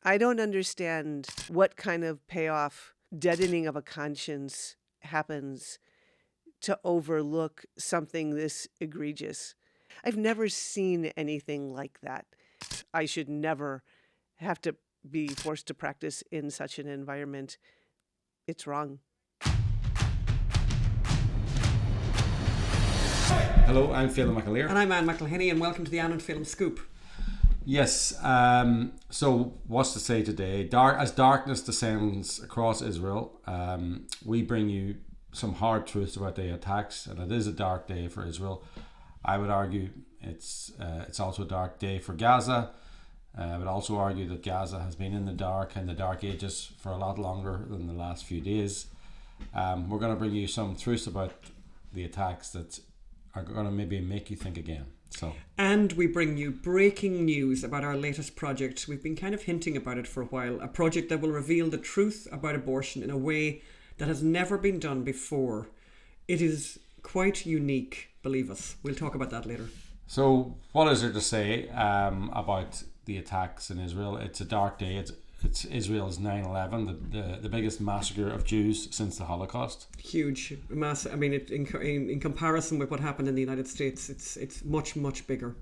I don't understand what kind of payoff, deadening of a conscience happens to overlook something this egregious. I've never seen anything like that. I should never have to be forced to practice in such an environment. It's wrong. Hello, I'm Phelan McAleer. And I'm Anne McElhinney, and welcome to the Anne and Phelan Scoop. Yes, so what's to say today? As darkness descends across Israel, we bring you some hard truths about the attacks, and it is a dark day for Israel. I would argue it's also a dark day for Gaza. I would also argue that Gaza has been in the dark ages for a lot longer than the last few days. We're going to bring you some truths about the attacks that are going to maybe make you think again. And we bring you breaking news about our latest project. We've been kind of hinting about it for a while. A project that will reveal the truth about abortion in a way that has never been done before. It is quite unique, believe us. We'll talk about that later. So what is there to say about the attacks in Israel? It's a dark day. It's Israel's 9/11, the biggest massacre of Jews since the Holocaust. Huge mass. I mean, in comparison with what happened in the United States, it's much, much bigger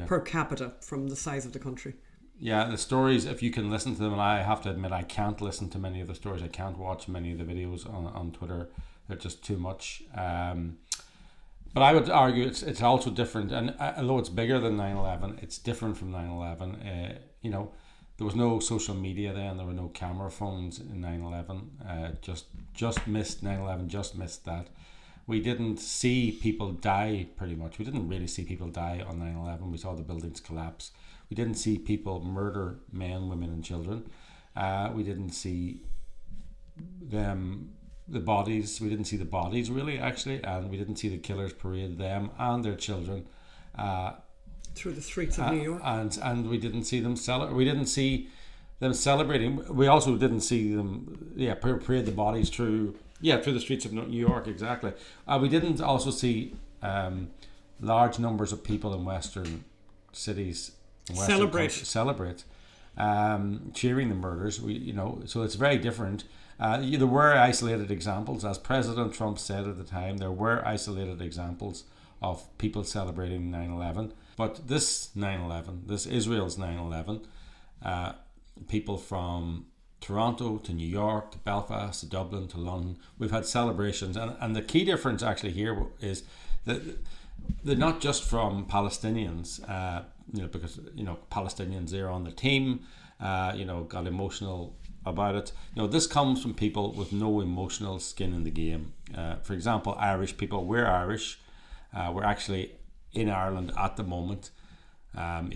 per capita from the size of the country. Yeah, the stories, if you can listen to them, and I have to admit I can't listen to many of the stories. I can't watch many of the videos on Twitter. They're just too much. But I would argue it's also different. And although it's bigger than 9/11, it's different from 9/11. There was no social media then. There were no camera phones in 9/11. Just missed 9/11. Just missed that. We didn't see people die. Pretty much, we didn't really see people die on 9/11. We saw the buildings collapse. We didn't see people murder men, women, and children. We didn't see the bodies. We didn't see the bodies really, actually, and we didn't see the killers parade them and their children through the streets of New York, and we didn't see them We didn't see them celebrating. We also didn't see them, parade the bodies through the streets of New York. Exactly. We didn't also see large numbers of people in Western cities celebrate, cheering the murders. So it's very different. There were isolated examples, as President Trump said at the time. There were isolated examples of people celebrating 9/11. But this 9/11, this Israel's 9/11, people from Toronto to New York to Belfast to Dublin to London, we've had celebrations. And the key difference actually here is that they're not just from Palestinians, because, Palestinians, they're on the team, got emotional about it. This comes from people with no emotional skin in the game. For example, Irish people, we're Irish. We're actually in Ireland at the moment,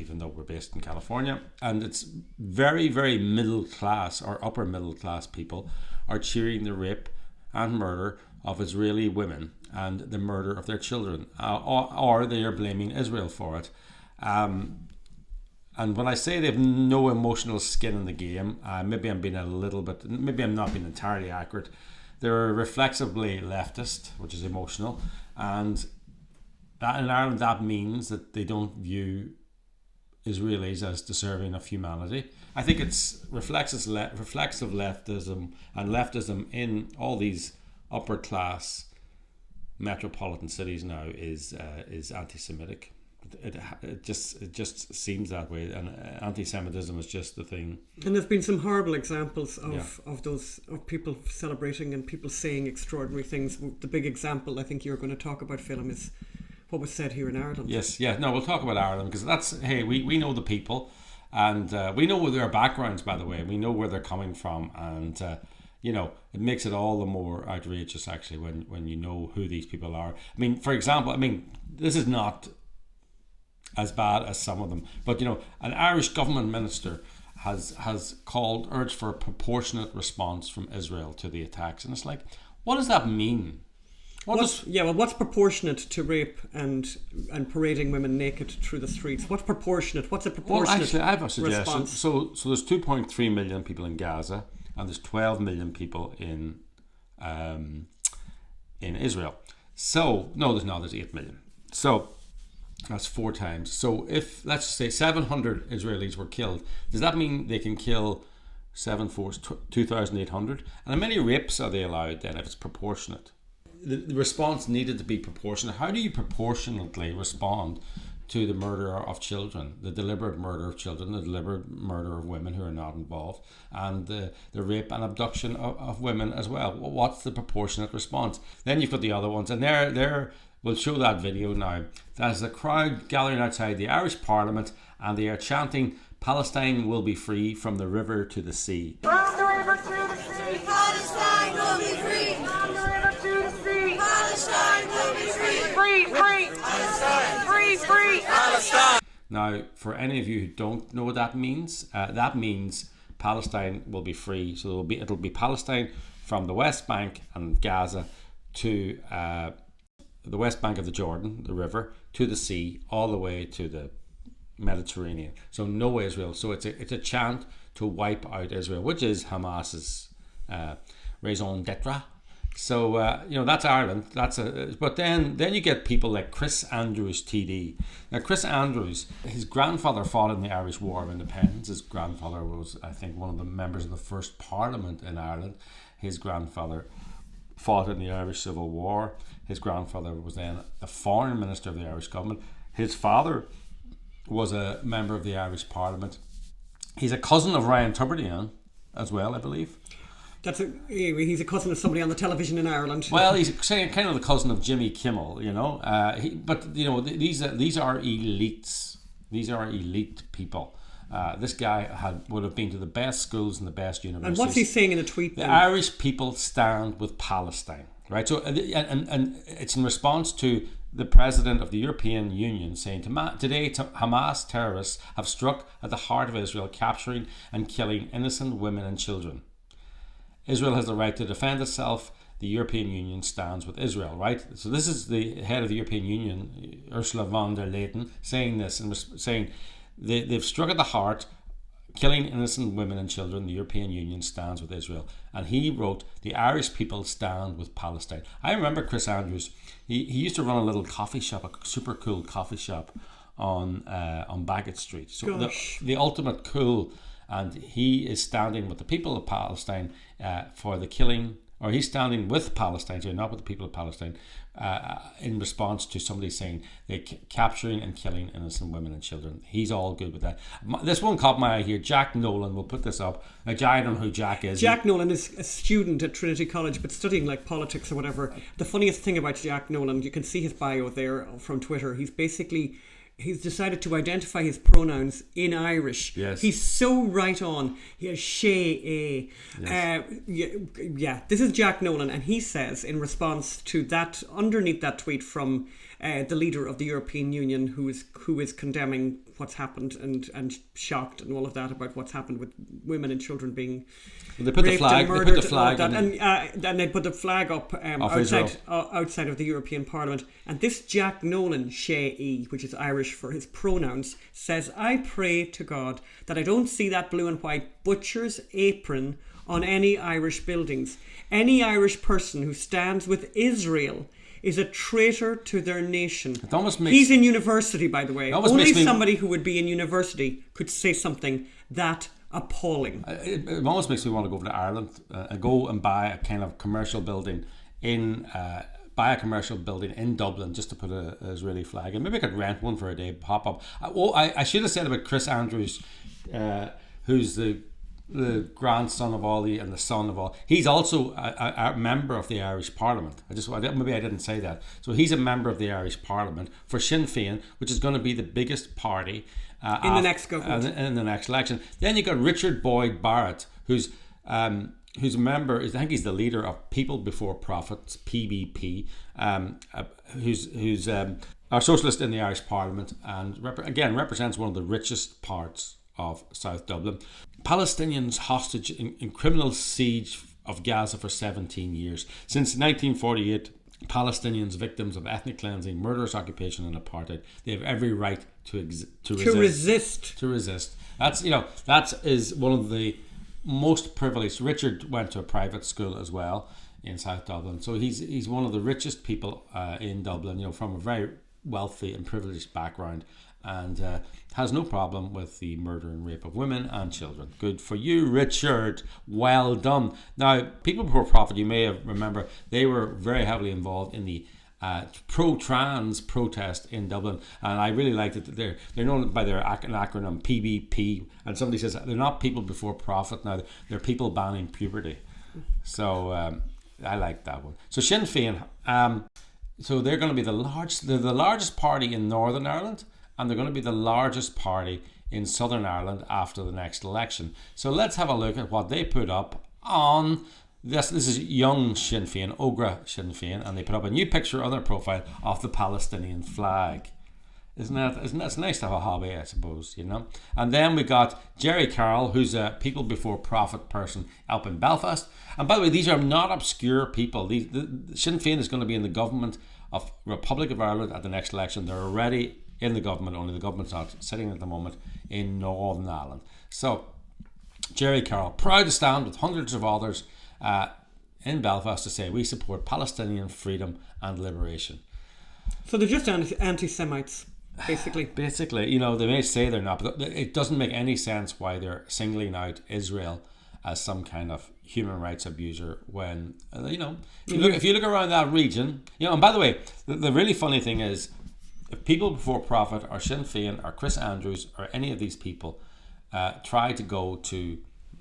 even though we're based in California. And it's very, very middle class or upper middle class people are cheering the rape and murder of Israeli women and the murder of their children, or they are blaming Israel for it. And when I say they have no emotional skin in the game, maybe I'm not being entirely accurate. They're reflexively leftist, which is emotional, and that in Ireland, that means that they don't view Israelis as deserving of humanity. I think it's reflexive leftism and leftism in all these upper class metropolitan cities now is anti-Semitic. It just seems that way, and anti-Semitism is just the thing. And there's been some horrible examples of people celebrating and people saying extraordinary things. The big example I think you're going to talk about, Phelan, is what was said here in Ireland. Yes, no, we'll talk about Ireland because we know the people, and we know their backgrounds, by the way. We know where they're coming from, and it makes it all the more outrageous actually when you know who these people are. I mean, for example, this is not as bad as some of them, but an Irish government minister has urged for a proportionate response from Israel to the attacks, and it's like, what does that mean? What's proportionate to rape and parading women naked through the streets? What's proportionate? What's a proportionate Well, actually, I have a suggestion. Response? So there's 2.3 million people in Gaza, and there's 12 million people in Israel. So no, there's not. There's 8 million. So That's 4 times. So if, let's say, 700 Israelis were killed, does that mean they can kill 7 4 2,800? And how many rapes are they allowed then if it's proportionate? The response needed to be proportionate. How do you proportionately respond to the murder of children, the deliberate murder of children, the deliberate murder of women who are not involved, and the rape and abduction of women as well? What's the proportionate response? Then you've got the other ones, and we'll show that video now. There's a crowd gathering outside the Irish Parliament, and they are chanting, "Palestine will be free from the river to the sea." From the river to the sea, Palestine will be free. From the river to the sea, Palestine will be free. Free, free, Palestine. Free, free, Palestine. Now, for any of you who don't know what that means Palestine will be free. So it'll be Palestine from the West Bank and Gaza to the West Bank of the Jordan, the river, to the sea, all the way to the Mediterranean. So no Israel. So it's a chant to wipe out Israel, which is Hamas's raison d'etre. So that's Ireland. But then you get people like Chris Andrews, TD. Now Chris Andrews, his grandfather fought in the Irish War of Independence. His grandfather was, I think, one of the members of the first Parliament in Ireland. His grandfather fought in the Irish Civil War. His grandfather was then the foreign minister of the Irish government. His father was a member of the Irish Parliament. He's a cousin of Ryan Tubridian as well, I believe. He's a cousin of somebody on the television in Ireland. Well, he's kind of the cousin of Jimmy Kimmel, you know. These are elites. These are elite people. This guy would have been to the best schools and the best universities. And what's he saying in a tweet then? The Irish people stand with Palestine, right? So, and it's in response to the president of the European Union saying, today Hamas terrorists have struck at the heart of Israel, capturing and killing innocent women and children. Israel has the right to defend itself. The European Union stands with Israel, right? So this is the head of the European Union, Ursula von der Leyen, saying this and saying they've struck at the heart, killing innocent women and children. The European Union stands with Israel. And he wrote, the Irish people stand with Palestine. I remember Chris Andrews. He used to run a little coffee shop, a super cool coffee shop on Bagot Street. So the ultimate cool. And he is standing with the people of Palestine for the killing, or he's standing with Palestine, so not with the people of Palestine, in response to somebody saying they're capturing and killing innocent women and children. He's all good with that. This one caught my eye here. Jack Nolan, we'll put this up. I don't know who Jack is. Jack Nolan is a student at Trinity College, but studying like politics or whatever. The funniest thing about Jack Nolan, you can see his bio there from Twitter. He's decided to identify his pronouns in Irish. Yes. He's so right on. He has she, a. Yes. This is Jack Nolan, and he says in response to that, underneath that tweet from the leader of the European Union, who is condemning what's happened and shocked and all of that about what's happened with women and children being they put raped the flag, and murdered, they put the flag and they put the flag up outside of the European Parliament. And this Jack Nolan, she, which is Irish for his pronouns, says, I pray to God that I don't see that blue and white butcher's apron on any Irish buildings. Any Irish person who stands with Israel is a traitor to their nation. He's in university, by the way. Only somebody who would be in university could say something that appalling. It almost makes me want to go over to Ireland and go and buy a kind of commercial building in Dublin just to put an Israeli flag. And maybe I could rent one for a day, pop up. I should have said about Chris Andrews, who's the grandson of all and the son of all. He's also a member of the Irish Parliament. Maybe I didn't say that. So he's a member of the Irish Parliament for Sinn Féin, which is going to be the biggest party in the next government, in the next election. Then you got Richard Boyd Barrett, who's a member. I think he's the leader of People Before Profits (PBP), who's a socialist in the Irish Parliament, and represents one of the richest parts of South Dublin. Palestinians hostage in criminal siege of Gaza for 17 years. Since 1948, Palestinians victims of ethnic cleansing, murderous occupation and apartheid, they have every right to resist. That is one of the most privileged. Richard went to a private school as well in South Dublin, so he's one of the richest people in Dublin. From a very wealthy and privileged background, and has no problem with the murder and rape of women and children. Good for you, Richard. Well done. Now, People Before Profit, you may remember, they were very heavily involved in the pro-trans protest in Dublin, and I really liked it. They're known by their acronym PBP, and somebody says they're not people before profit now, they're people banning puberty. So I like that one. So Sinn Féin, so they're going to be they're the largest party in Northern Ireland, and they're going to be the largest party in Southern Ireland after the next election. So let's have a look at what they put up on this is young Sinn Féin, Ogra Sinn Féin, and they put up a new picture on their profile of the Palestinian flag. Isn't that it's nice to have a hobby, I suppose, you know? And then we got Jerry Carroll, who's a People Before Profit person up in Belfast. And by the way, these are not obscure people. The Sinn Féin is going to be in the government of Republic of Ireland at the next election. They're already in the government, only the government's not sitting at the moment in Northern Ireland. So Jerry Carroll, proud to stand with hundreds of others in Belfast to say we support Palestinian freedom and liberation. So they're just anti-Semites, basically. Basically, you know, they may say they're not, but it doesn't make any sense why they're singling out Israel as some kind of human rights abuser when, you know, if you look around that region, you know, and by the way, the really funny thing is, if People Before Profit or Sinn Féin or Chris Andrews or any of these people try to go to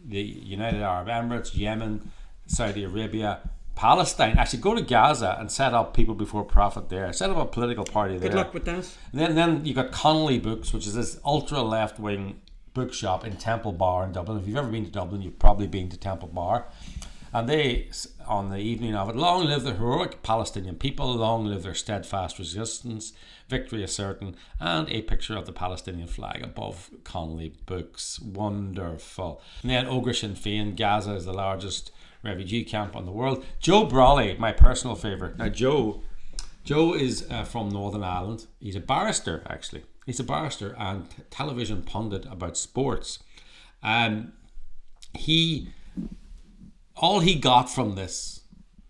the United Arab Emirates, Yemen, Saudi Arabia, Palestine, actually go to Gaza and set up People Before Profit there, set up a political party there. Good luck with that. And then you got Connolly Books, which is this ultra left wing bookshop in Temple Bar in Dublin. If you've ever been to Dublin, you've probably been to Temple Bar. And they, on the evening of it, long live the heroic Palestinian people, long live their steadfast resistance, victory is certain, and a picture of the Palestinian flag above Connolly Books. Wonderful. And then Ogra Sinn Féin, Gaza is the largest refugee camp in the world. Joe Brawley, my personal favourite. Now Joe is from Northern Ireland. He's a barrister, actually. He's a barrister and television pundit about sports. All he got from this,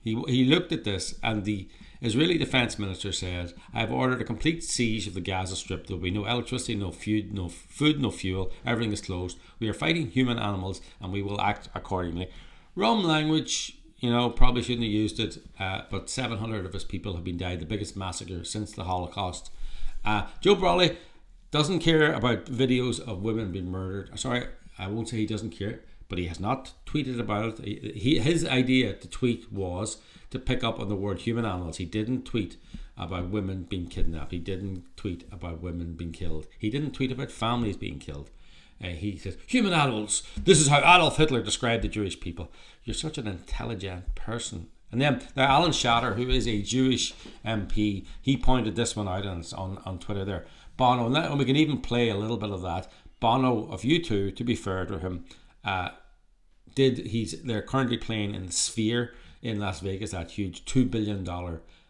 he looked at this, and the Israeli defense minister says, I have ordered a complete siege of the Gaza Strip. There will be no electricity, no food, no fuel. Everything is closed. We are fighting human animals, and we will act accordingly. Rum language, you know, probably shouldn't have used it, but 700 of his people have been died, the biggest massacre since the Holocaust. Joe Brawley doesn't care about videos of women being murdered. Sorry, I won't say he doesn't care, but he has not tweeted about it. His idea to tweet was to pick up on the word human animals. He didn't tweet about women being kidnapped. He didn't tweet about women being killed. He didn't tweet about families being killed. He says, human animals. This is how Adolf Hitler described the Jewish people. You're such an intelligent person. And then now Alan Shatter, who is a Jewish MP, he pointed this one out on Twitter there. Bono, and we can even play a little bit of that. Bono of U2, to be fair to him, they're currently playing in the Sphere in Las Vegas, that huge $2 billion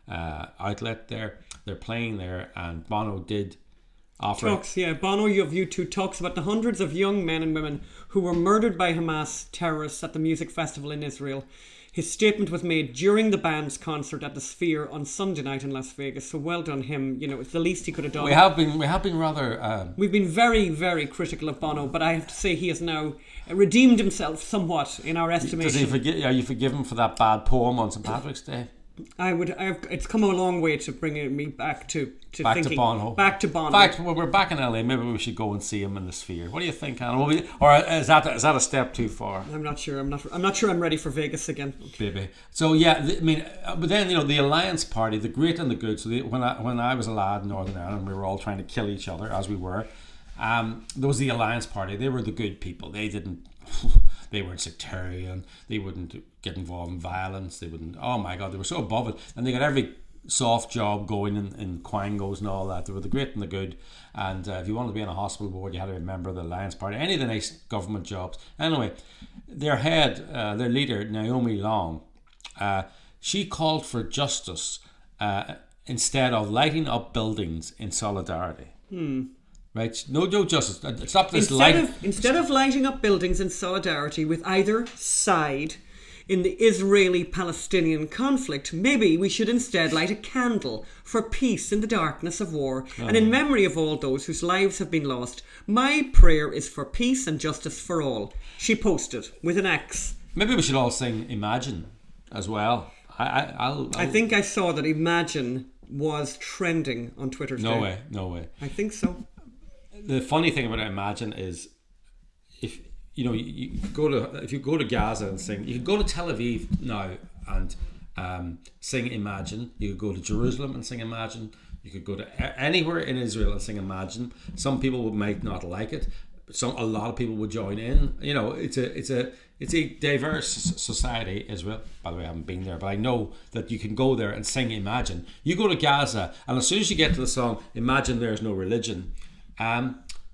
outlet there. They're playing there, and Bono did offer. Bono of U2 talks about the hundreds of young men and women who were murdered by Hamas terrorists at the music festival in Israel. His statement was made during the band's concert at the Sphere on Sunday night in Las Vegas. So well done him. You know, it's the least he could have done. We have been rather. We've been very, very critical of Bono, but I have to say he has now redeemed himself somewhat in our estimation. Are you forgiven for that bad poem on St. Patrick's Day? It's come a long way to bringing me back to Back thinking. to Bono. Back to Bono. In fact, we're back in LA. Maybe we should go and see him in the Sphere. What do you think, Anna? Or is that a step too far? I'm not sure. I'm not sure I'm ready for Vegas again. Maybe. So yeah, but then the Alliance Party, the great and the good. So when I was a lad in Northern Ireland, we were all trying to kill each other as we were. There was the Alliance Party. They were the good people. They didn't. They weren't sectarian. They wouldn't get involved in violence. They wouldn't. Oh my God, they were so above it, and they got every soft job going in quangos and all that. They were the great and the good. And if you wanted to be on a hospital board, you had to be a member of the Alliance Party. Any of the nice government jobs. Anyway, their leader, Naomi Long, she called for justice instead of lighting up buildings in solidarity. Right? No justice. Stop this Instead of lighting up buildings in solidarity with either side, in the Israeli-Palestinian conflict, maybe we should instead light a candle for peace in the darkness of war. And in memory of all those whose lives have been lost, my prayer is for peace and justice for all. She posted with an X. Maybe we should all sing Imagine as well. I think I saw that Imagine was trending on Twitter today. No way. I think so. The funny thing about Imagine is, if you go to Gaza and sing, you can go to Tel Aviv now and sing Imagine. You could go to Jerusalem and sing Imagine. You could go to anywhere in Israel and sing Imagine. Some people might not like it, but a lot of people would join in. It's a diverse society, Israel. By the way, I haven't been there, but I know that you can go there and sing Imagine. You go to Gaza, and as soon as you get to the song Imagine There's No Religion,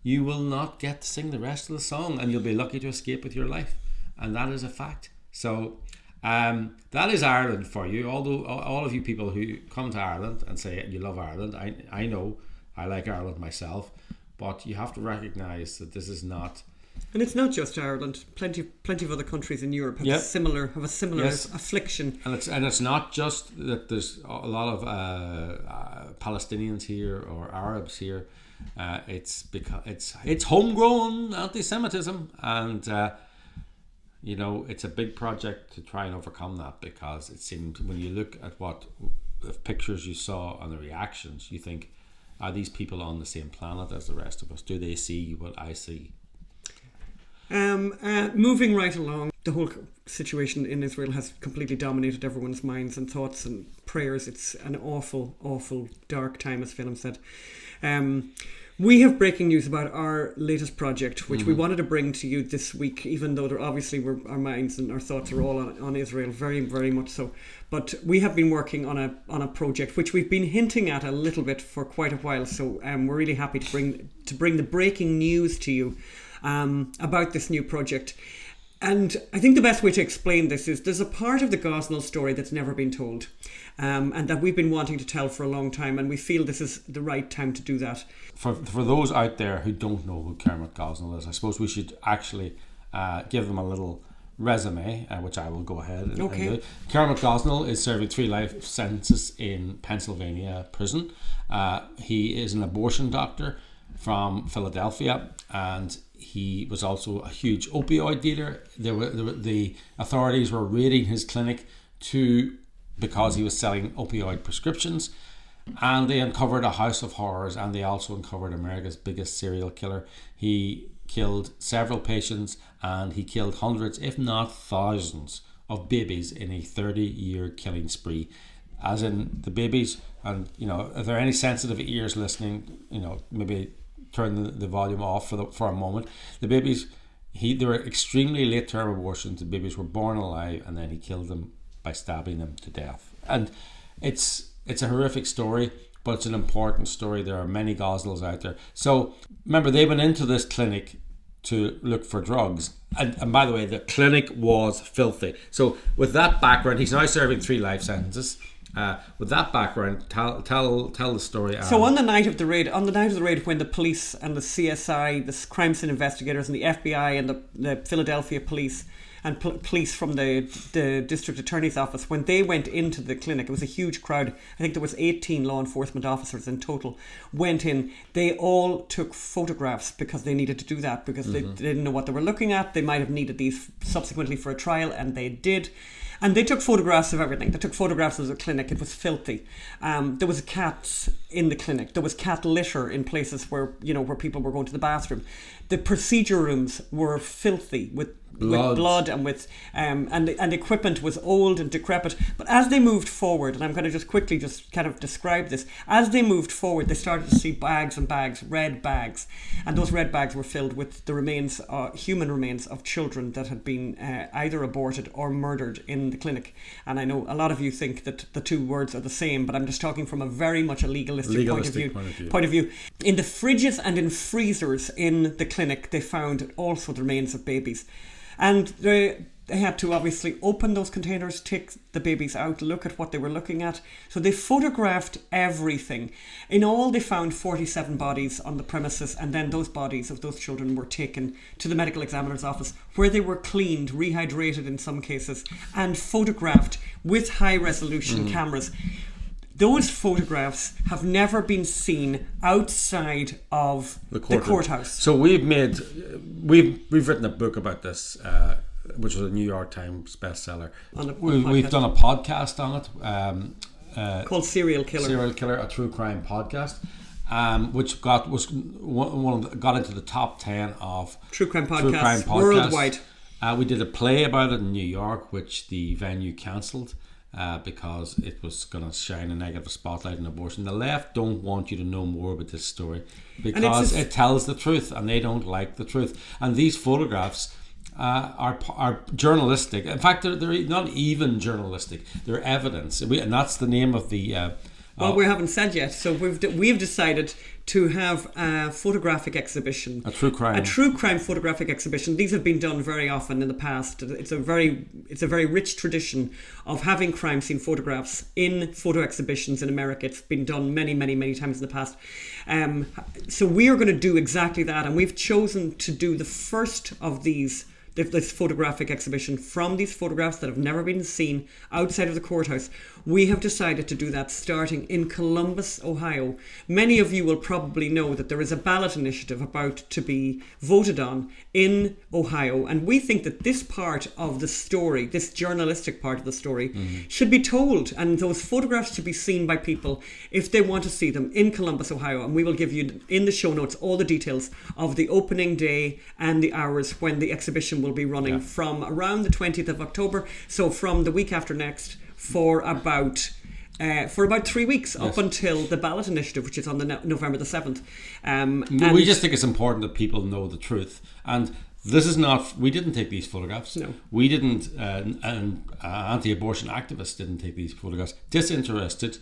you will not get to sing the rest of the song, and you'll be lucky to escape with your life. And that is a fact. So that is Ireland for you. Although all of you people who come to Ireland and say you love Ireland, I know I like Ireland myself, but you have to recognise that this is not. And it's not just Ireland. Plenty of other countries in Europe have a similar affliction. And it's not just that there's a lot of Palestinians here or Arabs here. It's because it's homegrown anti-Semitism, and it's a big project to try and overcome that, because it seemed, when you look at what the pictures you saw and the reactions, you think, are these people on the same planet as the rest of us? Do they see what I see? Moving right along, the whole situation in Israel has completely dominated everyone's minds and thoughts and prayers. It's an awful, awful dark time, as Phelim said. We have breaking news about our latest project, which we wanted to bring to you this week, even though our minds and our thoughts are all on Israel, very, very much so. But we have been working on a project which we've been hinting at a little bit for quite a while. So we're really happy to bring the breaking news to you about this new project. And I think the best way to explain this is there's a part of the Gosnell story that's never been told, and that we've been wanting to tell for a long time, and we feel this is the right time to do that. For those out there who don't know who Kermit Gosnell is, I suppose we should actually give them a little resume, which I will go ahead and do. Kermit Gosnell is serving 3 life sentences in Pennsylvania prison. He is an abortion doctor from Philadelphia, and he was also a huge opioid dealer. The authorities were raiding his clinic because he was selling opioid prescriptions, and they uncovered a house of horrors, and they also uncovered America's biggest serial killer. He killed several patients, and he killed hundreds, if not thousands, of babies in a 30-year killing spree. As in the babies, and if there are any sensitive ears listening, maybe turn the volume off for a moment. The babies, they were extremely late term abortions. The babies were born alive, and then he killed them by stabbing them to death. And it's a horrific story, but it's an important story. There are many Gosnells out there. So remember, they went into this clinic to look for drugs, and by the way, the clinic was filthy. So with that background, he's now serving 3 life sentences. With that background, tell the story. So on the night of the raid, when the police and the CSI, the crime scene investigators, and the FBI and the Philadelphia police and police from the district attorney's office, when they went into the clinic, it was a huge crowd. I think there was 18 law enforcement officers in total went in. They all took photographs because they needed to do that, because they didn't know what they were looking at. They might have needed these subsequently for a trial, and they did. And they took photographs of everything. They took photographs of the clinic. It was filthy. There was cats in the clinic. There was cat litter in places where people were going to the bathroom. The procedure rooms were filthy with blood and with and the equipment was old and decrepit. But as they moved forward, and I'm going to just quickly kind of describe this, as they moved forward, they started to see bags and bags, red bags, and those red bags were filled with the remains, human remains of children that had been either aborted or murdered in the clinic. And I know a lot of you think that the two words are the same, but I'm just talking from a very much a legalistic point of view. In the fridges and in freezers in the clinic, they found also the remains of babies. And They had to obviously open those containers, take the babies out, look at what they were looking at. So they photographed everything. In all, they found 47 bodies on the premises, and then those bodies of those children were taken to the medical examiner's office, where they were cleaned, rehydrated in some cases, and photographed with high-resolution cameras. Those photographs have never been seen outside of the courthouse. So we've written a book about this, which was a New York Times bestseller. We've done a podcast on it called Serial Killer, a true crime podcast, which got into the top 10 of true crime podcasts worldwide. We did a play about it in New York, which the venue cancelled. Because it was going to shine a negative spotlight on abortion. The left don't want you to know more about this story because it tells the truth, and they don't like the truth. And these photographs are journalistic. In fact, they're not even journalistic. They're evidence, and that's the name of the. Well, we haven't said yet. So we've decided to have a photographic exhibition, a true crime photographic exhibition. These have been done very often in the past. It's a very rich tradition of having crime scene photographs in photo exhibitions in America. It's been done many times in the past. So we are going to do exactly that, and we've chosen to do the first of these. This photographic exhibition from these photographs that have never been seen outside of the courthouse. We have decided to do that starting in Columbus, Ohio. Many of you will probably know that there is a ballot initiative about to be voted on in Ohio, and we think that this part of the story, this journalistic part of the story, should be told, and those photographs should be seen by people if they want to see them in Columbus, Ohio. And we will give you in the show notes all the details of the opening day and the hours when the exhibition will be running from around the 20th of October, so from the week after next, for about 3 weeks, up until the ballot initiative, which is on the November the 7th. We just think it's important that people know the truth. And this is not, we didn't take these photographs. No. We didn't, and anti-abortion activists didn't take these photographs. Disinterested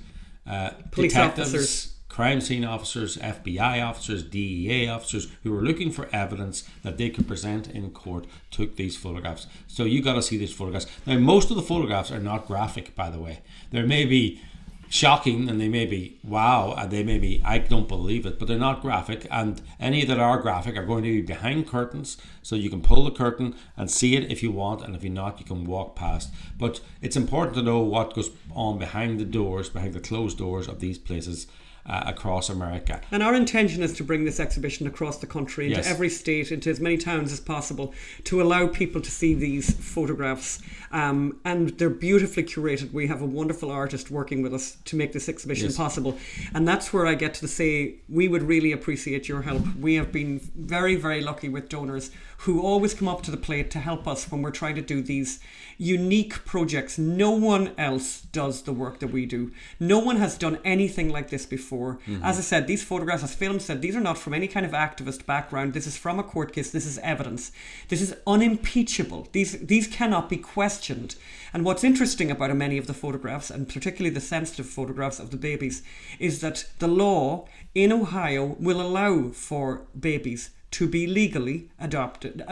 police detectives, officers, crime scene officers, FBI officers, DEA officers who were looking for evidence that they could present in court took these photographs. So you got to see these photographs. Now, most of the photographs are not graphic, by the way. There may be shocking, and they may be wow, and they may be I don't believe it, but they're not graphic. And any that are graphic are going to be behind curtains, so you can pull the curtain and see it if you want, and if you're not, you can walk past. But it's important to know what goes on behind the doors, behind the closed doors of these places across America. And our intention is to bring this exhibition across the country, into every state, into as many towns as possible, to allow people to see these photographs. And they're beautifully curated. We have a wonderful artist working with us to make this exhibition possible. And that's where I get to say we would really appreciate your help. We have been very, very lucky with donors who always come up to the plate to help us when we're trying to do these unique projects. No one else does the work that we do. No one has done anything like this before. As I said, these photographs, as Phelim said, these are not from any kind of activist background. This is from a court case. This is evidence. This is unimpeachable. These cannot be questioned. And what's interesting about many of the photographs, and particularly the sensitive photographs of the babies, is that the law in Ohio will allow for babies to be legally aborted,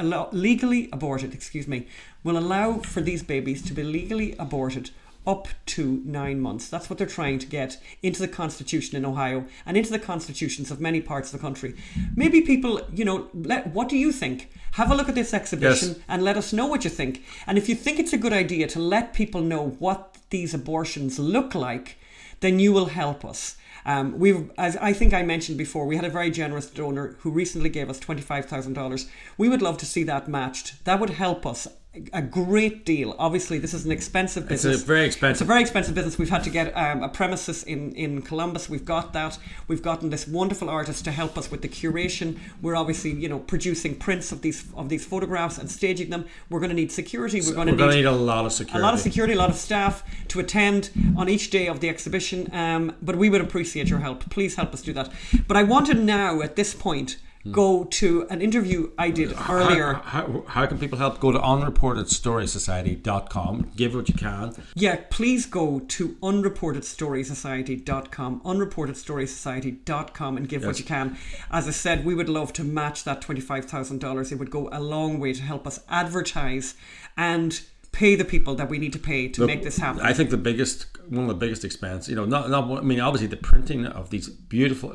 will allow for these babies to be legally aborted up to 9 months. That's what they're trying to get into the Constitution in Ohio and into the constitutions of many parts of the country. Maybe people, what do you think? Have a look at this exhibition and let us know what you think. And if you think it's a good idea to let people know what these abortions look like, then you will help us. As I think I mentioned before, we had a very generous donor who recently gave us $25,000. We would love to see that matched. That would help us a great deal. Obviously, this is an expensive business. It's very expensive. It's a very expensive business. We've had to get a premises in Columbus. We've got that. We've gotten this wonderful artist to help us with the curation. We're obviously, producing prints of these photographs and staging them. We're going to need security. We're going to need a lot of security. A lot of security, a lot of staff to attend on each day of the exhibition. But we would appreciate your help. Please help us do that. But I wanted now, at this point, go to an interview I did earlier. How can people help? Go to unreportedstorysociety.com. Give what you can. Yeah, please go to unreportedstorysociety.com, unreportedstorysociety.com, and give what you can. As I said, we would love to match that $25,000. It would go a long way to help us advertise and pay the people that we need to pay to make this happen. I think one of the biggest expense, obviously the printing of these beautiful,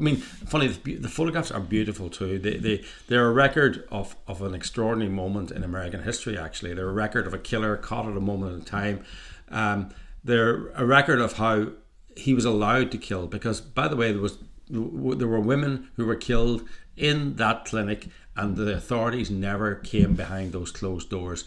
funny, the photographs are beautiful too. They're a record of an extraordinary moment in American history, actually. They're a record of a killer caught at a moment in time. They're a record of how he was allowed to kill, because, by the way, there were women who were killed in that clinic, and the authorities never came behind those closed doors.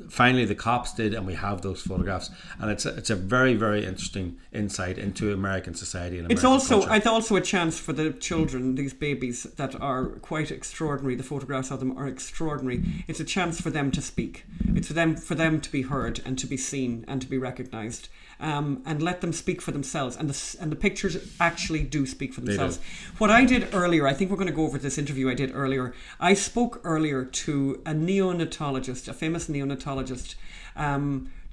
Finally, the cops did, and we have those photographs, and it's a very, very interesting insight into American society and American culture. It's also a chance for the children, these babies that are quite extraordinary. The photographs of them are extraordinary. It's a chance for them to speak. It's for them to be heard and to be seen and to be recognised. And let them speak for themselves. And the pictures actually do speak for themselves. What I did earlier, I think we're going to go over this interview I did earlier. I spoke earlier to a neonatologist, a famous neonatologist,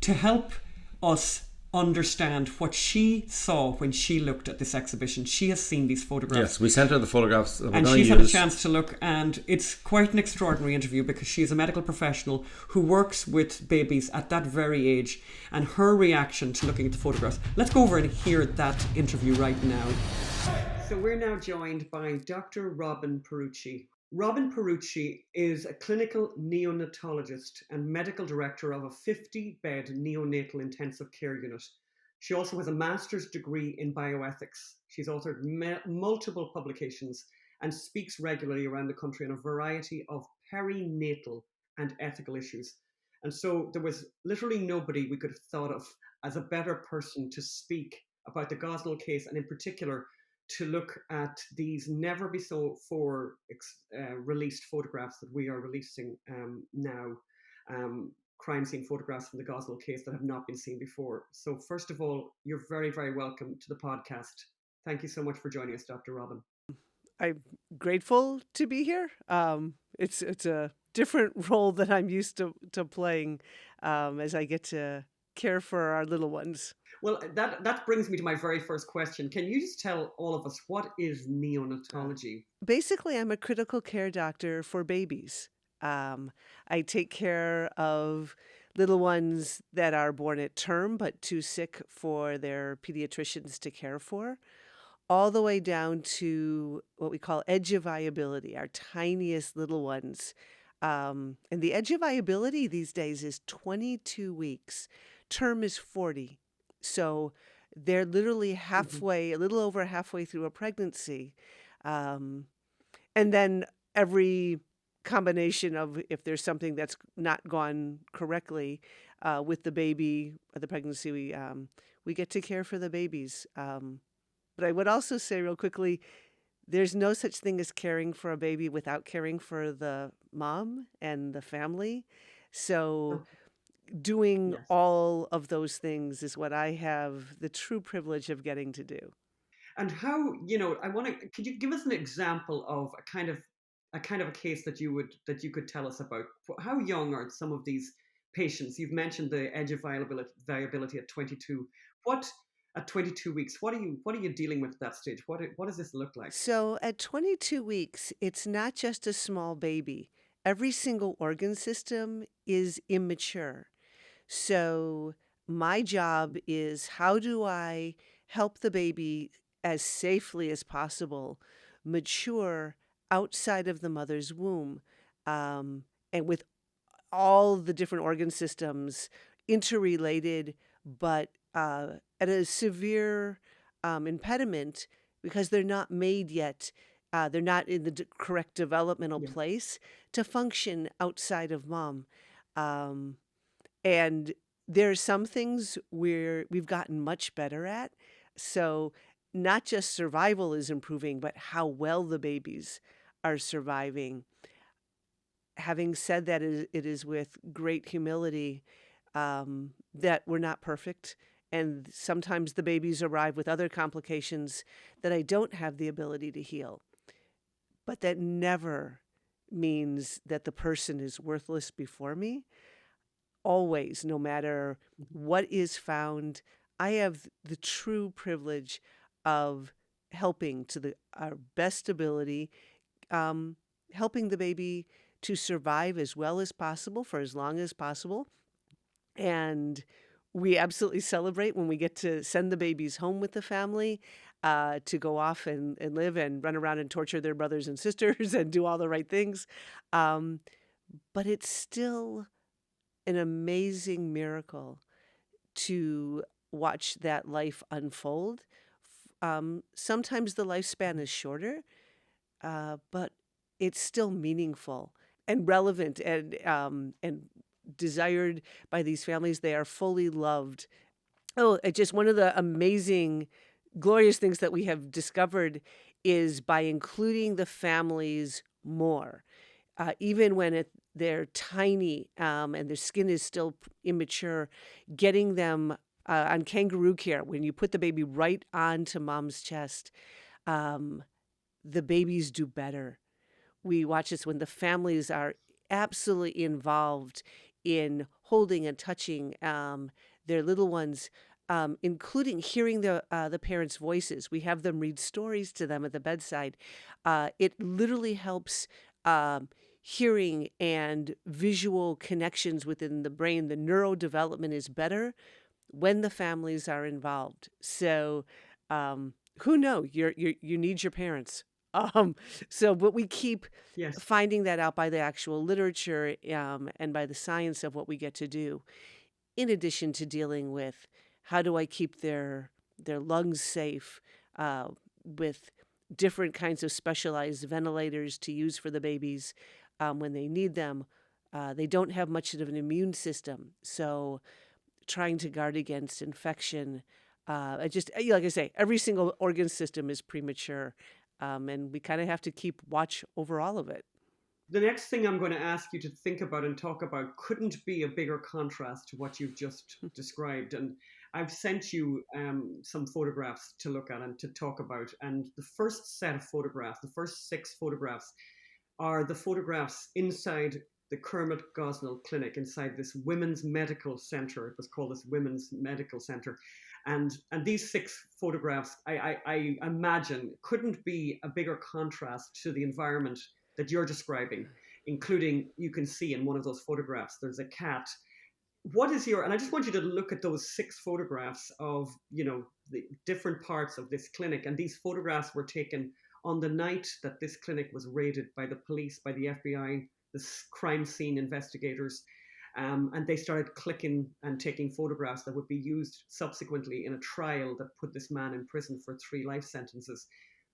to help us understand what she saw when she looked at this exhibition. She has seen these photographs. Yes, we sent her the photographs that and she's had a chance to look, and it's quite an extraordinary interview because she's a medical professional who works with babies at that very age, and her reaction to looking at the photographs. Let's go over and hear that interview right now. So we're now joined by Dr. Robin Pierucci. Robin Pierucci is a clinical neonatologist and medical director of a 50-bed neonatal intensive care unit. She also has a master's degree in bioethics. She's authored multiple publications and speaks regularly around the country on a variety of perinatal and ethical issues. And so there was literally nobody we could have thought of as a better person to speak about the Gosnell case, and in particular to look at these never before released photographs that we are releasing now, crime scene photographs from the Gosnell case that have not been seen before. So first of all, you're very, very welcome to the podcast. Thank you so much for joining us, Dr. Robin. I'm grateful to be here. It's a different role than I'm used to playing as I get to care for our little ones. Well, that brings me to my very first question. Can you just tell all of us, what is neonatology? Basically, I'm a critical care doctor for babies. I take care of little ones that are born at term but too sick for their pediatricians to care for, all the way down to what we call edge of viability, our tiniest little ones. And the edge of viability these days is 22 weeks. Term is 40. So they're literally halfway, a little over halfway through a pregnancy. And then every combination of if there's something that's not gone correctly with the baby or the pregnancy, we get to care for the babies. But I would also say real quickly, there's no such thing as caring for a baby without caring for the mom and the family. So doing all of those things is what I have the true privilege of getting to do. And how, could you give us an example of a kind of a case that you could tell us about? How young are some of these patients? You've mentioned the edge of viability at 22. At 22 weeks, what are you dealing with at that stage? What does this look like? So at 22 weeks, it's not just a small baby. Every single organ system is immature. So my job is, how do I help the baby as safely as possible mature outside of the mother's womb, and with all the different organ systems interrelated, but at a severe impediment because they're not made yet. They're not in the correct developmental place to function outside of mom. And there are some things where we've gotten much better at. So not just survival is improving, but how well the babies are surviving. Having said that, it is with great humility that we're not perfect. And sometimes the babies arrive with other complications that I don't have the ability to heal. but that never means that the person is worthless before me. Always, no matter what is found, I have the true privilege of helping to our best ability, helping the baby to survive as well as possible for as long as possible. And we absolutely celebrate when we get to send the babies home with the family, to go off and live and run around and torture their brothers and sisters and do all the right things. Um, but it's still an amazing miracle to watch that life unfold. Sometimes the lifespan is shorter, but it's still meaningful and relevant and desired by these families. They are fully loved. Oh, just one of the amazing, glorious things that we have discovered is by including the families more, even when they're tiny, and their skin is still immature, getting them on kangaroo care, when you put the baby right onto mom's chest, the babies do better. We watch this when the families are absolutely involved in holding and touching their little ones, including hearing the parents' voices. We have them read stories to them at the bedside. It literally helps hearing and visual connections within the brain. The neurodevelopment is better when the families are involved. So, who know? You need your parents. But we keep Yes. finding that out by the actual literature, and by the science of what we get to do, in addition to dealing with how do I keep their lungs safe, with different kinds of specialized ventilators to use for the babies when they need them. They don't have much of an immune system, so trying to guard against infection. Like I say, every single organ system is premature, and we kind of have to keep watch over all of it. The next thing I'm going to ask you to think about and talk about couldn't be a bigger contrast to what you've just described. And I've sent you some photographs to look at and to talk about. And the first set of photographs, the first 6 photographs, are the photographs inside the Kermit Gosnell clinic, inside this women's medical center. It was called this women's medical center. And these 6 photographs, I imagine, couldn't be a bigger contrast to the environment that you're describing, including, you can see in one of those photographs, there's a cat. What is and I just want you to look at those 6 photographs of, the different parts of this clinic. And these photographs were taken on the night that this clinic was raided by the police, by the FBI, the crime scene investigators. And they started clicking and taking photographs that would be used subsequently in a trial that put this man in prison for 3 life sentences.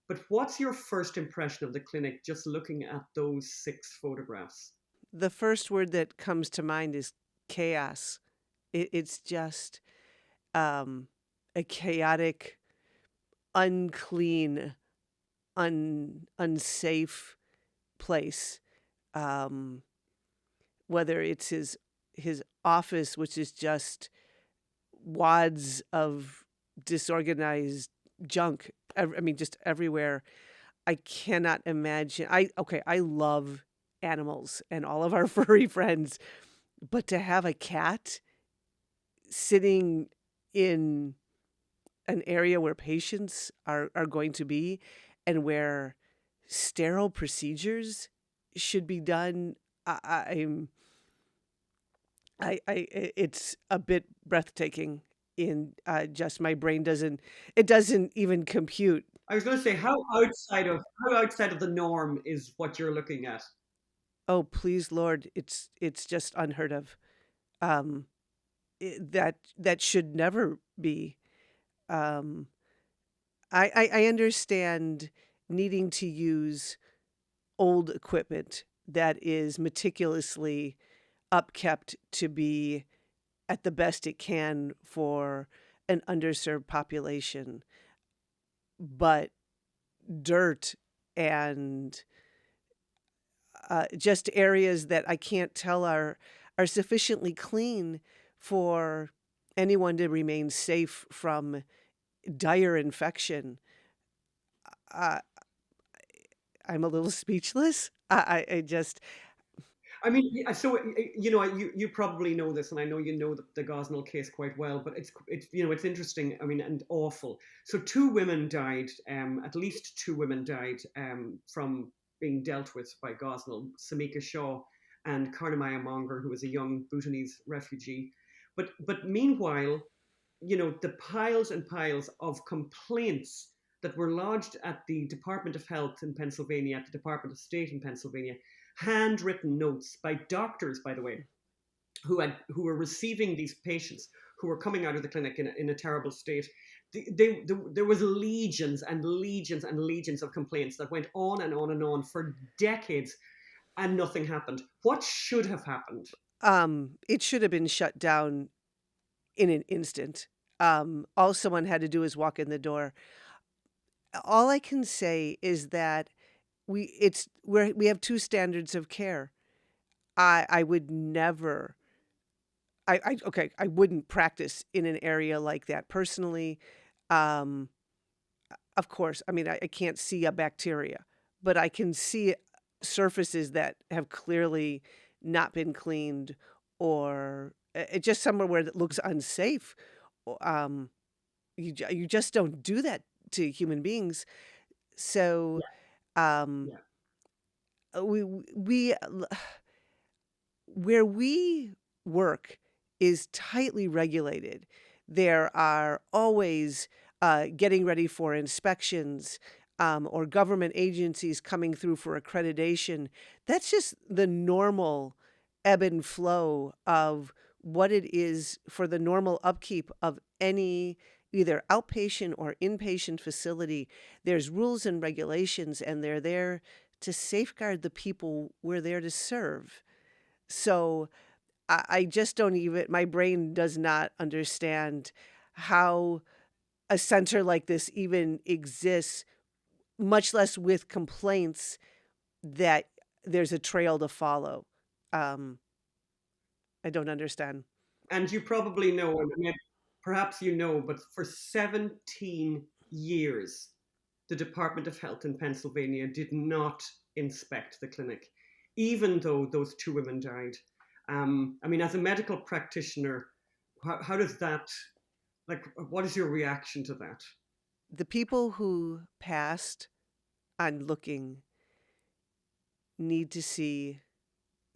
But what's your first impression of the clinic just looking at those 6 photographs? The first word that comes to mind is chaos. It's just a chaotic, unclean, unsafe place. Whether it's his office, which is just wads of disorganized junk. Just everywhere. I cannot imagine. I love animals and all of our furry friends, but to have a cat sitting in an area where patients are going to be, and where sterile procedures should be done, it's a bit breathtaking. Just my brain doesn't even compute. I was going to say, how outside of the norm is what you're looking at? Oh, please, Lord, it's just unheard of. That should never be. I understand needing to use old equipment that is meticulously upkept to be at the best it can for an underserved population. But dirt and just areas that I can't tell are sufficiently clean for anyone to remain safe from dire infection. I'm a little speechless. I just, I mean, so you know, you probably know this, and I know you know the Gosnell case quite well. But it's you know, it's interesting. I mean, and awful. So two women died. At least two women died from being dealt with by Gosnell. Samika Shaw and Karnamaya Monger, who was a young Bhutanese refugee. But meanwhile, you know, the piles and piles of complaints that were lodged at the Department of Health in Pennsylvania, at the Department of State in Pennsylvania, handwritten notes by doctors, by the way, who were receiving these patients who were coming out of the clinic in a terrible state. There was legions and legions and legions of complaints that went on and on and on for decades, and nothing happened. What should have happened? it should have been shut down in an instant. All someone had to do is walk in the door. All I can say is that we have two standards of care. I would never I wouldn't practice in an area like that personally. Um, of course, I mean I can't see a bacteria, but I can see surfaces that have clearly not been cleaned, or it's just somewhere where it looks unsafe. Um, you just don't do that to human beings. So Yeah, um, yeah, we where we work is tightly regulated. There are always getting ready for inspections, or government agencies coming through for accreditation. That's just the normal ebb and flow of what it is for the normal upkeep of any either outpatient or inpatient facility. There's rules and regulations, and they're there to safeguard the people we're there to serve. So I just don't even, my brain does not understand how a center like this even exists, much less with complaints that there's a trail to follow. Um, I don't understand. and you probably know, I mean, perhaps you know, but for 17 years, the Department of Health in Pennsylvania did not inspect the clinic, even though those two women died. I mean, as a medical practitioner, how does that, like, what is your reaction to that? The people who passed on looking need to see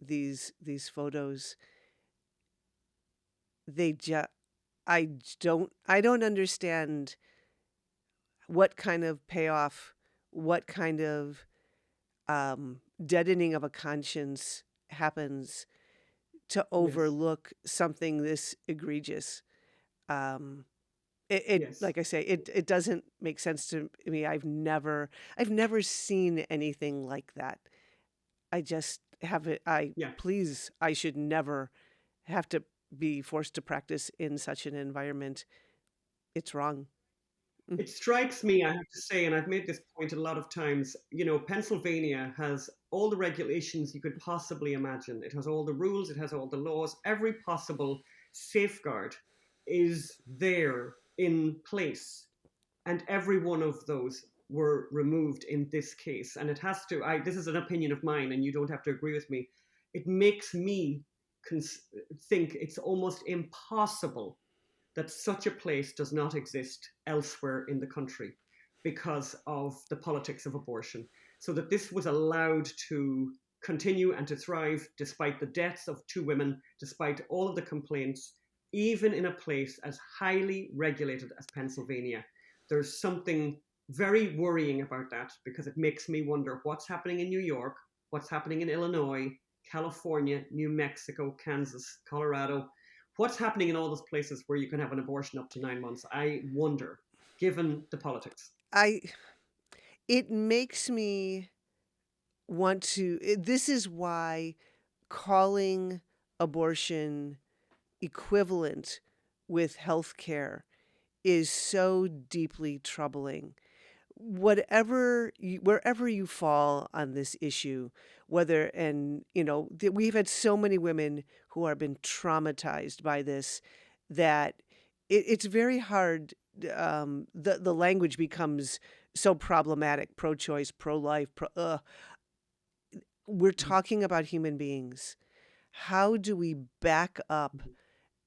these photos. They just I don't understand what kind of payoff, what kind of deadening of a conscience happens to Yes, overlook something this egregious. Um, it yes, like I say, it doesn't make sense to me. I've never seen anything like that. I just have it. yeah. I should never have to be forced to practice in such an environment. It's wrong. Mm. It strikes me, I have to say, and I've made this point a lot of times, you know, Pennsylvania has all the regulations you could possibly imagine. It has all the rules, it has all the laws, every possible safeguard is there in place. And every one of those were removed in this case. And it has to, this is an opinion of mine, and you don't have to agree with me. It makes me think it's almost impossible that such a place does not exist elsewhere in the country because of the politics of abortion. So that this was allowed to continue and to thrive despite the deaths of two women, despite all of the complaints, even in a place as highly regulated as Pennsylvania. There's something very worrying about that because it makes me wonder what's happening in New York, what's happening in Illinois, California, New Mexico, Kansas, Colorado. What's happening in all those places where you can have an abortion up to 9 months? I wonder, given the politics. I It makes me want to. This is why calling abortion equivalent with health care is so deeply troubling. Wherever you fall on this issue, whether, and we've had so many women who have been traumatized by this that it's very hard. The language becomes so problematic, pro-choice, pro-life, we're talking about human beings. How do we back up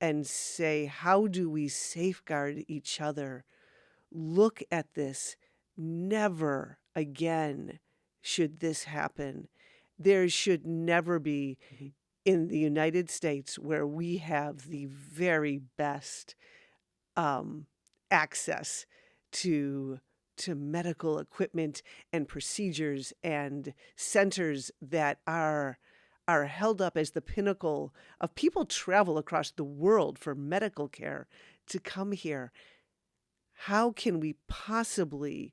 and say, how do we safeguard each other? Look at this. Never again should this happen. There should never be, in the United States, where we have the very best access to medical equipment and procedures and centers that are held up as the pinnacle of people travel across the world for medical care to come here. How can we possibly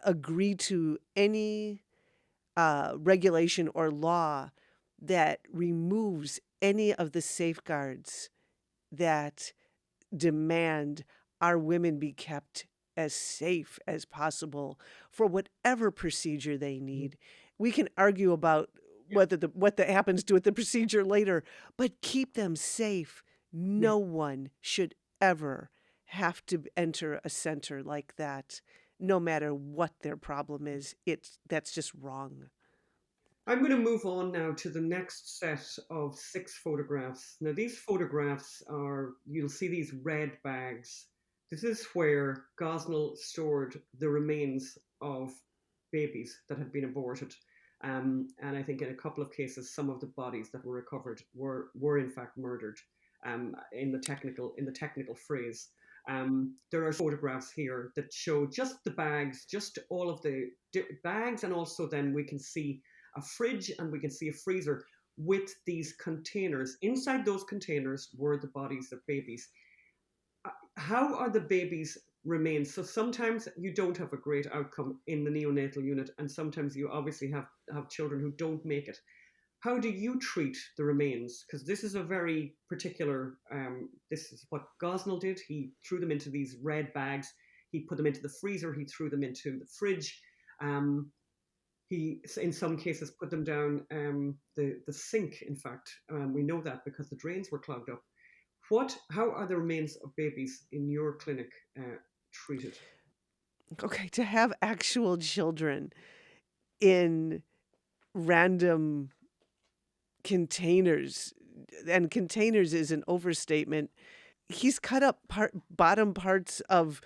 agree to any regulation or law that removes any of the safeguards that demand our women be kept as safe as possible for whatever procedure they need? We can argue about what that happens to with the procedure later, but keep them safe. No one should ever have to enter a center like that, no matter what their problem is. That's just wrong. I'm going to move on now to the next set of 6 photographs. Now, these photographs are, you'll see these red bags. This is where Gosnell stored the remains of babies that had been aborted. And I think in a couple of cases, some of the bodies that were recovered were in fact murdered. In the technical phrase. There are photographs here that show just the bags, just all of the bags, and also then we can see a fridge and we can see a freezer with these containers. Inside those containers were the bodies of babies. How are the babies remains? So sometimes you don't have a great outcome in the neonatal unit, and sometimes you obviously have children who don't make it. How do you treat the remains? Because this is a very particular, this is what Gosnell did. He threw them into these red bags. He put them into the freezer. He threw them into the fridge. He, in some cases, put them down the sink, in fact. We know that because the drains were clogged up. How are the remains of babies in your clinic treated? Okay, to have actual children in random containers, and containers is an overstatement. He's cut up bottom parts of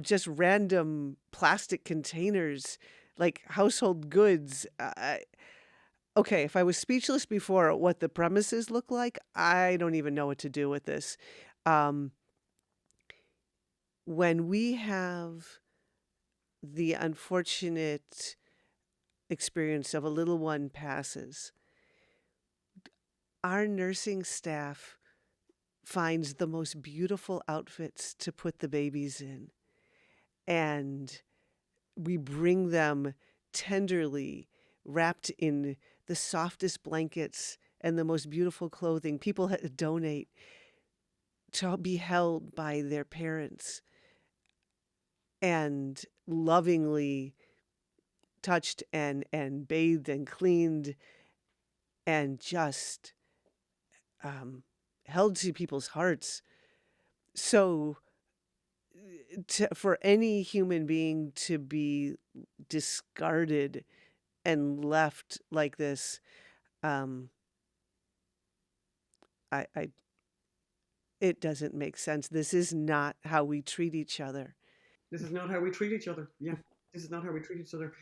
just random plastic containers, like household goods. Okay, if I was speechless before at what the premises look like, I don't even know what to do with this. When we have the unfortunate experience of a little one passes, our nursing staff finds the most beautiful outfits to put the babies in. And we bring them tenderly wrapped in the softest blankets and the most beautiful clothing. People donate to be held by their parents and lovingly touched and bathed and cleaned and just held to people's hearts. So for any human being to be discarded and left like this, it doesn't make sense. This is not how we treat each other. This is not how we treat each other. Yeah, this is not how we treat each other.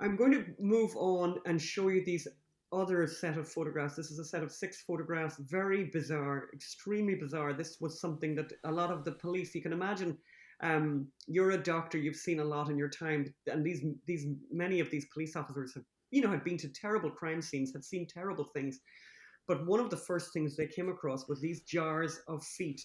I'm going to move on and show you these other set of photographs. This is a set of 6 photographs, very bizarre, extremely bizarre. This was something that a lot of the police, you can imagine, you're a doctor, you've seen a lot in your time, and many of these police officers had been to terrible crime scenes, had seen terrible things. But one of the first things they came across was these jars of feet.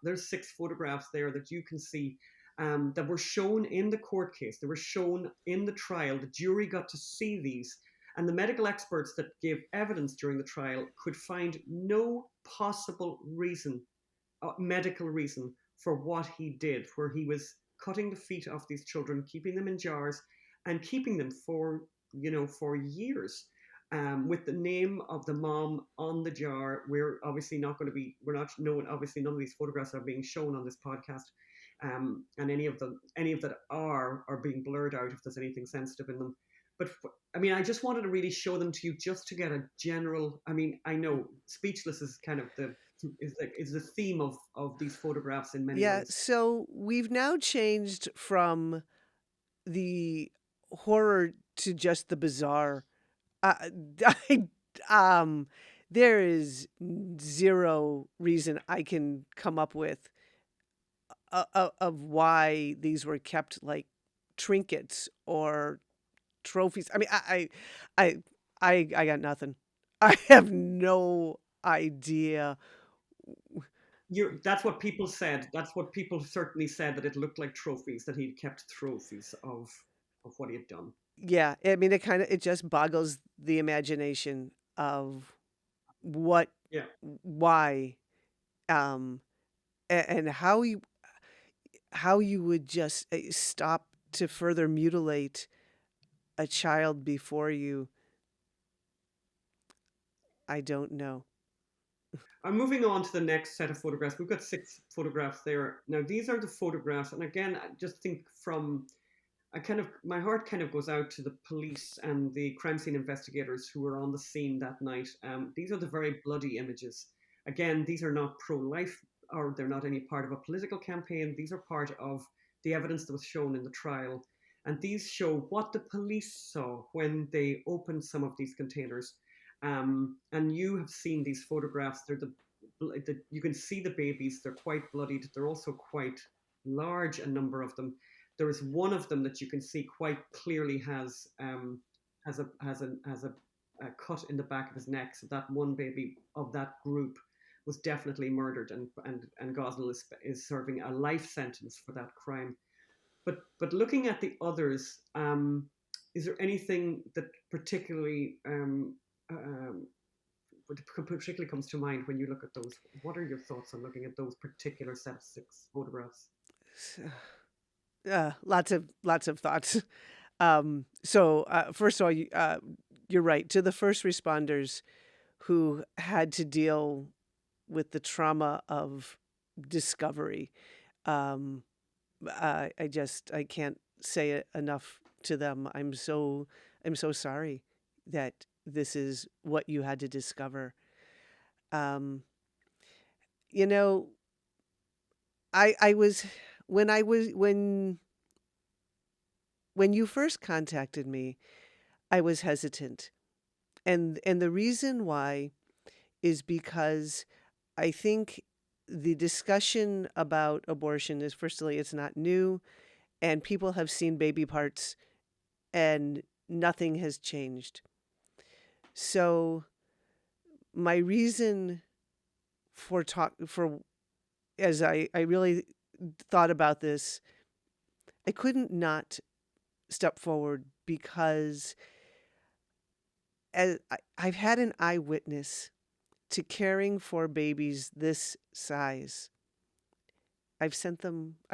There's 6 photographs there that you can see that were shown in the court case. They were shown in the trial. The jury got to see these. And the medical experts that gave evidence during the trial could find no possible reason, medical reason, for what he did, where he was cutting the feet off these children, keeping them in jars, and keeping them for years. With the name of the mom on the jar. We're obviously not going to be, we're not knowing, obviously none of these photographs are being shown on this podcast. and any of that are being blurred out if there's anything sensitive in them. But I mean, I just wanted to really show them to you just to get a general. I mean, I know speechless is kind of the theme of these photographs in many Yeah, ways. so we've now changed from the horror to just the bizarre. Uh, I, there is zero reason I can come up with of why these were kept like trinkets or trophies. I mean, I, I got nothing. I have no idea. That's what people said. That's what people certainly said, that it looked like trophies, that he'd kept trophies of what he had done. Yeah, I mean, it just boggles the imagination of what, Yeah. why, um, and how you would just stop to further mutilate a child before you. I don't know. I'm moving on to the next set of photographs. We've got 6 photographs there. Now, these are the photographs, and again, I just think my heart kind of goes out to the police and the crime scene investigators who were on the scene that night. These are the very bloody images. Again, these are not pro-life, or they're not any part of a political campaign. These are part of the evidence that was shown in the trial. And these show what the police saw when they opened some of these containers. And you have seen these photographs. You can see the babies. They're quite bloodied. They're also quite large, a number of them. There is one of them that you can see quite clearly has a cut in the back of his neck. So that one baby of that group was definitely murdered, and Gosnell is serving a life sentence for that crime. But looking at the others, is there anything that particularly comes to mind when you look at those? What are your thoughts on looking at those particular set of 6 photographs? Lots of thoughts. First of all, you're right. To the first responders who had to deal with the trauma of discovery, I can't say it enough to them. I'm so sorry that this is what you had to discover. Um, you know, I was when you first contacted me, I was hesitant. And the reason why is because I think the discussion about abortion is, firstly, it's not new, and people have seen baby parts and nothing has changed. So my reason for as I really thought about this, I couldn't not step forward because I've had an eyewitness to caring for babies this size. I've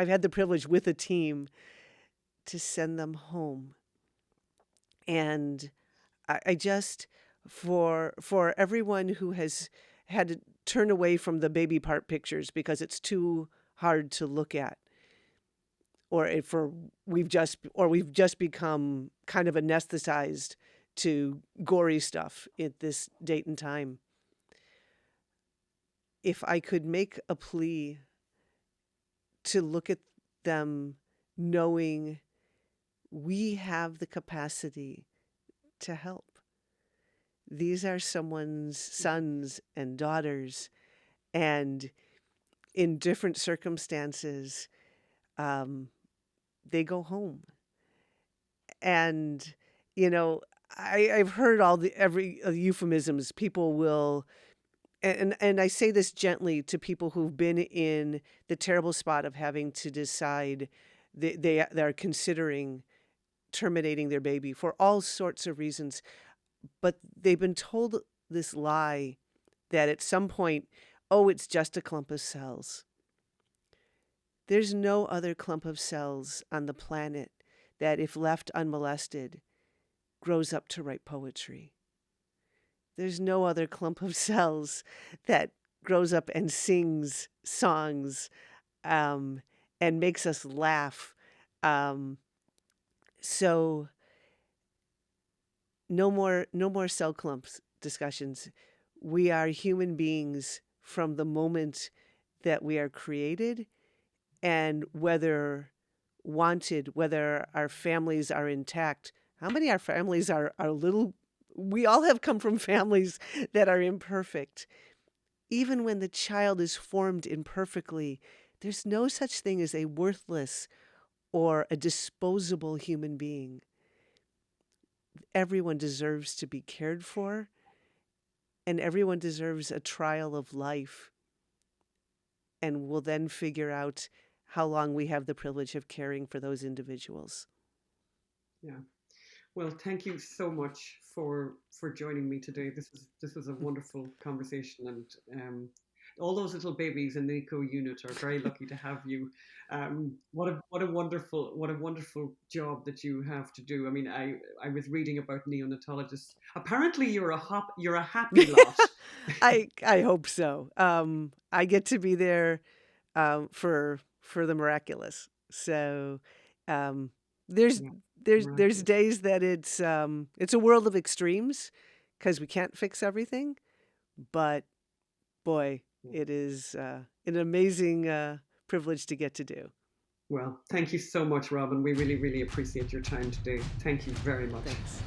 had the privilege with a team to send them home. And I just, for everyone who has had to turn away from the baby part pictures because it's too hard to look at, we've just become kind of anesthetized to gory stuff at this date and time. If I could make a plea to look at them knowing we have the capacity to help. These are someone's sons and daughters, and in different circumstances, they go home. And, I've heard every euphemisms. People will, and I say this gently to people who've been in the terrible spot of having to decide they're considering terminating their baby for all sorts of reasons, but they've been told this lie that at some point, oh, it's just a clump of cells. There's no other clump of cells on the planet that, if left unmolested, grows up to write poetry. There's no other clump of cells that grows up and sings songs, and and makes us laugh. So no more cell clumps discussions. We are human beings from the moment that we are created, and whether wanted, whether our families are intact. How many of our families are little? We all have come from families that are imperfect. Even when the child is formed imperfectly, there's no such thing as a worthless or a disposable human being. Everyone deserves to be cared for, and everyone deserves a trial of life. And we'll then figure out how long we have the privilege of caring for those individuals. Yeah. Well, thank you so much for joining me today. This was a wonderful conversation, and all those little babies in the eco unit are very lucky to have you. What a wonderful job that you have to do. I mean, I was reading about neonatologists. Apparently, you're a happy lot. I hope so. I get to be there for the miraculous. So there's days that it's a world of extremes because we can't fix everything, but boy, it is an amazing privilege to get to do. Well, thank you so much, Robin. We really, really appreciate your time today. Thank you very much. Thanks.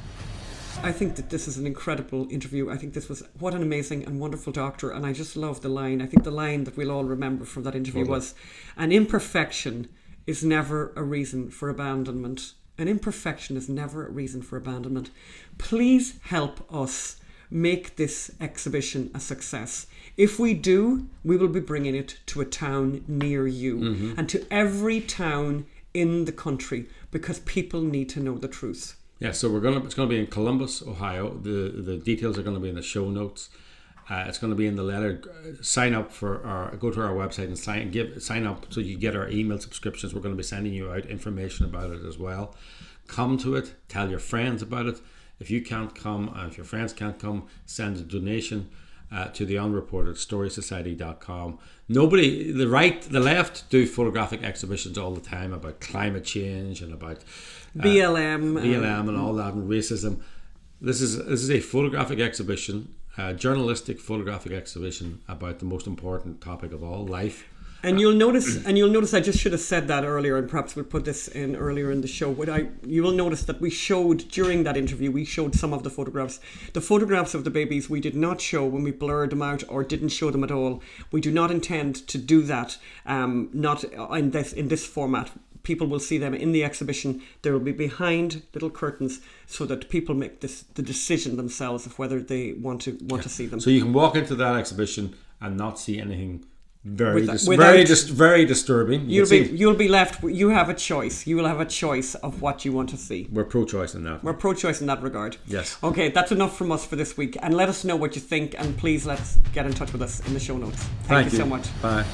I think that this is an incredible interview. I think this was, what an amazing and wonderful doctor. And I just love the line. I think the line that we'll all remember from that interview was, an imperfection is never a reason for abandonment. An imperfection is never a reason for abandonment. Please help us make this exhibition a success. If we do, we will be bringing it to a town near you and to every town in the country, because people need to know the truth. Yeah, so it's going to be in Columbus, Ohio. The details are going to be in the show notes. It's going to be in the letter. Sign up go to our website and sign up so you get our email subscriptions. We're going to be sending you out information about it as well. Come to it. Tell your friends about it. If you can't come, if your friends can't come, send a donation to the unreported storysociety.com. The left do photographic exhibitions all the time about climate change and about BLM and all that, and racism. This is a photographic exhibition, a journalistic photographic exhibition about the most important topic of all, life. And you'll notice, I just should have said that earlier, and perhaps we'll put this in earlier in the show. You will notice that we showed, during that interview, we showed some of the photographs. The photographs of the babies we did not show when we blurred them out or didn't show them at all. We do not intend to do that, not in this format. People will see them in the exhibition. They will be behind little curtains so that people make the decision themselves of whether they want to see them. So you can walk into that exhibition and not see anything very disturbing. You'll be left. You have a choice. You will have a choice of what you want to see. We're pro-choice in that. We're pro-choice in that regard. Yes. Okay, that's enough from us for this week. And let us know what you think. And please let's get in touch with us in the show notes. Thank you so much. Bye.